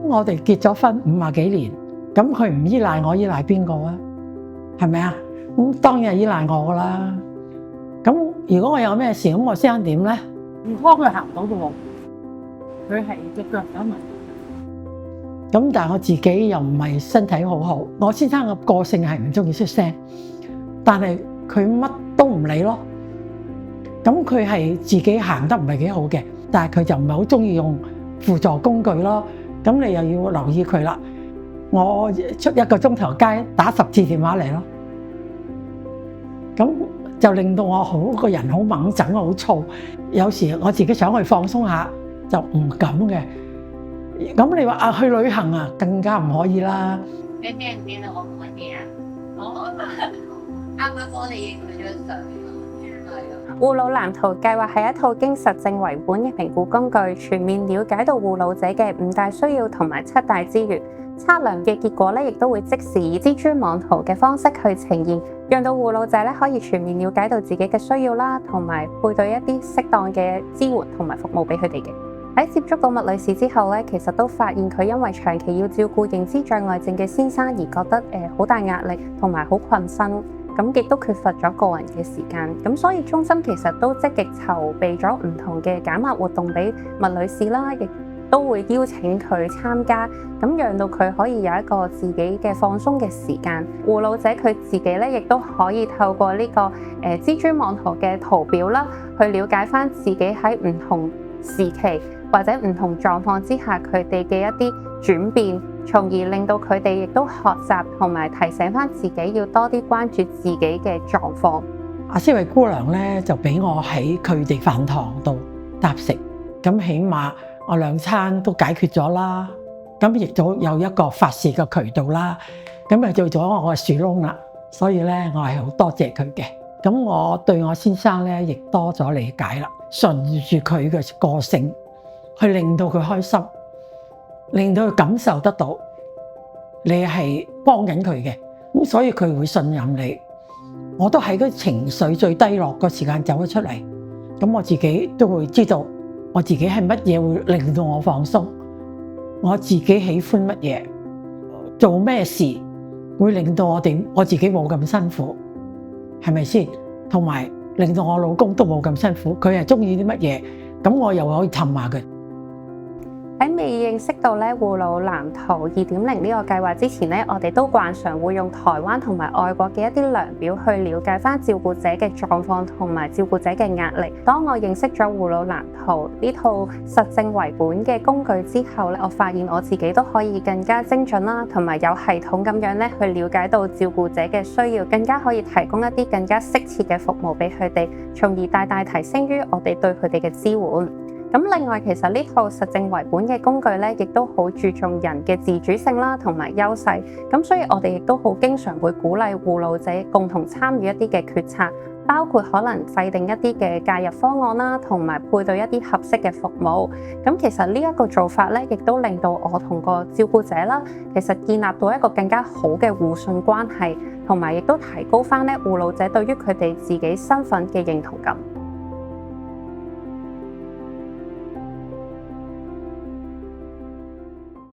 我哋結咗婚50幾年，咁佢唔依賴我，依賴邊個啊？係咪啊？咁當然係依賴我噶啦。咁如果我有咩事，咁我先生點咧？唔拖佢行唔到嘅喎，佢係隻腳有問題。咁但係我自己又唔係身體好好，我先生嘅個性係唔中意出聲，但係佢乜都唔理咯。咁佢係自己行得唔係幾好嘅，但係佢就唔係好中意用輔助工具咯。咁你又要留意佢啦。我出1個鐘頭街打10次電話嚟咯，咁就令到我個人好猛整，好燥。有時我自己想去放鬆下，就唔敢嘅。咁你話去旅行啊，更加唔可以啦。你驚唔驚到我唔揾嘢啊？我啱啱幫你影佢張相，護老藍圖計劃係一套經實證為本嘅評估工具，全面了解到護老者嘅5大需要同埋7大資源。測量嘅結果咧，亦都會即時以蜘蛛網圖嘅方式去呈現，讓到護老者咧可以全面了解到自己嘅需要啦，同埋配對一啲適當嘅支援同埋服務俾佢哋嘅。喺接觸到麥女士之後咧，其實都發現佢因為長期要照顧認知障礙症嘅先生而覺得好大壓力同埋好困身，咁亦都缺乏咗個人嘅時間。咁所以中心其實都積極籌備咗唔同嘅減壓活動俾麥女士啦，亦都會邀請佢參加，咁讓到佢可以有一個自己嘅放鬆嘅時間。護老者佢自己咧，亦都可以透過呢個蜘蛛網圖嘅圖表啦，去了解翻自己喺唔同時期或者唔同狀況之下佢哋嘅一啲轉變，從而令到佢哋亦都學習同埋提醒翻自己要多啲關注自己嘅狀況。阿思慧姑娘咧就俾我喺佢哋飯堂度搭食，咁起碼我2餐都解決咗啦，咁亦都有一個發泄嘅渠道啦，咁就做咗我嘅樹窿啦。所以咧，我係好多謝佢嘅。咁我對我先生咧亦多咗理解啦，順住佢嘅個性去令到佢開心，令到佢感受得到你係幫緊佢嘅，咁所以佢會信任你。我都喺嗰情緒最低落個時間走咗出嚟，咁我自己都會知道我自己係乜嘢會令到我放鬆，我自己喜歡乜嘢，做咩事會令到我自己冇咁辛苦，係咪先？同埋令到我老公都冇咁辛苦，佢係中意啲乜嘢，咁我又可以氹下佢。喺未認識到咧護老藍圖2.0呢個計劃之前咧，我哋都慣常會用台灣同埋外國嘅一啲量表去了解翻照顧者嘅狀況同埋照顧者嘅壓力。當我認識咗護老藍圖呢套實證為本嘅工具之後咧，我發現我自己都可以更加精準啦，同埋有系統咁樣咧去了解到照顧者嘅需要，更加可以提供一啲更加適切嘅服務俾佢哋，從而大大提升於我哋對佢哋嘅支援。咁另外，其實呢套實證為本嘅工具咧，亦都好注重人嘅自主性啦，同埋優勢。咁所以我哋亦都好經常會鼓勵護老者共同參與一啲嘅決策，包括可能制定一啲嘅介入方案啦，同埋配對一啲合適嘅服務。咁其實呢一個做法咧，亦都令到我同個照顧者啦，其實建立到一個更加好嘅互信關係，同埋亦都提高翻咧護老者對於佢哋自己身份嘅認同感。